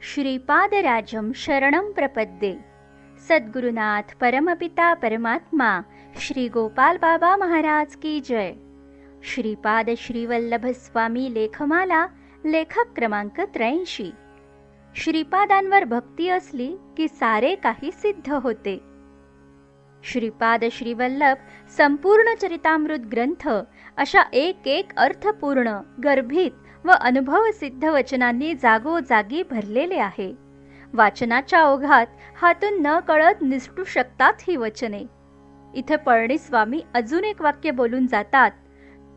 श्रीपादराजं शरणं प्रपद्ये। सद्गुरुनाथ परमपिता परमात्मा श्री गोपाल बाबा महाराज की जय। श्रीपाद श्रीवल्लभ स्वामी लेखमाला लेखक क्रमांक 83। श्रीपादांवर भक्ती असली की सारे काही सिद्ध होते। श्रीपाद श्रीवल्लभ संपूर्ण चरितामृत ग्रंथ अशा एक अर्थपूर्ण गर्भित व अनुभव सिद्ध वचनांनी जागोजागी भरलेले आहे। वाचनाच्या ओघात हातून न कळत निसटू शकतात ही वचने। इथे पळणीस्वामी अजून एक वाक्य बोलून जातात,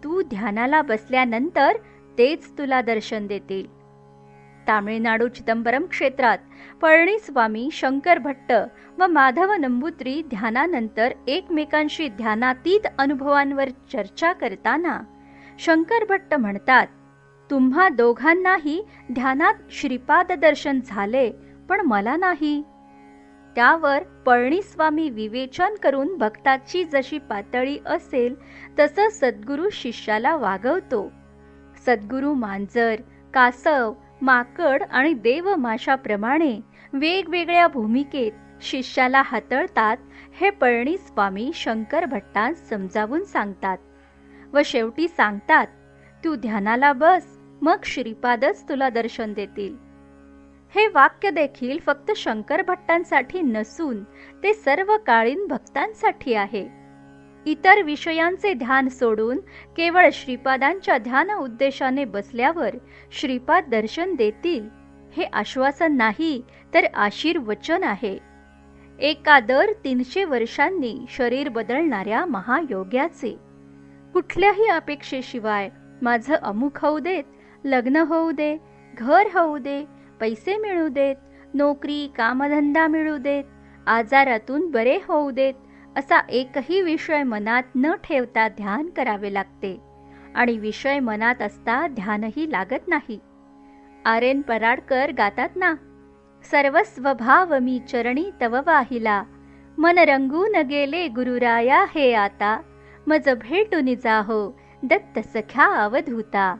तू ध्यानाला बसल्यानंतर तेच तुला दर्शन देतील। तामिळनाडू चिदंबरम क्षेत्रात पळणीस्वामी, शंकर भट्ट व माधव नंबूद्री ध्यानानंतर एकमेकांशी ध्यानातीत अनुभवांवर चर्चा करताना शंकर भट्ट म्हणतात, तुम्हा दोघांनाही ध्यानात श्रीपाद दर्शन झाले, पण मला नाही। त्यावर पळणीस्वामी विवेचन करून भक्ताची जशी पातळी असेल तसं सद्गुरू शिष्याला वागवतो। सद्गुरू मांजर, कासव, माकड आणि देव माशाप्रमाणे वेगवेगळ्या भूमिकेत शिष्याला हाताळतात हे पळणीस्वामी शंकर भट्टांस समजावून सांगतात व शेवटी सांगतात, तू ध्यानाला बस, मग श्रीपादच तुला दर्शन देतील। हे वाक्य देखील फक्त शंकर भट्टांसाठी नसून ते सर्व काळीन भक्तांसाठी आहे। इतर विषयांचे ध्यान सोडून केवळ श्रीपादांच्या ध्यान उद्देशाने बसल्यावर श्रीपाद दर्शन देतील हे आश्वासन नाही, तर आशीर्वचन आहे। एका दर 300 वर्षांनी शरीर बदलणाऱ्या महायोग्याचे। कुठल्याही अपेक्षेशिवाय माझं अमुक होऊ देत, लग्न होऊ दे, घर होऊ दे, पैसे मिळू देत, नोकरी कामधंदा मिळू देत, आजारातून बरे होऊ देत, असा एकही विषय मनात न ठेवता ध्यान करावे लागते आणि विषय मनात असता ध्यानही लागत नाही। आर.एन. पराडकर गातात ना, सर्वस्व भाव मी चरणी तव वाहिला, मन रंगून गेले गुरुराया हे आता, मज भेटून जाहो दत्त सख्या अवधूता।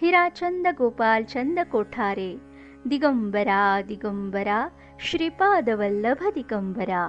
हिराचंद गोपालचंद कोठारे, दिगंबरा दिगंबरा श्रीपाद वल्लभ दिगंबरा।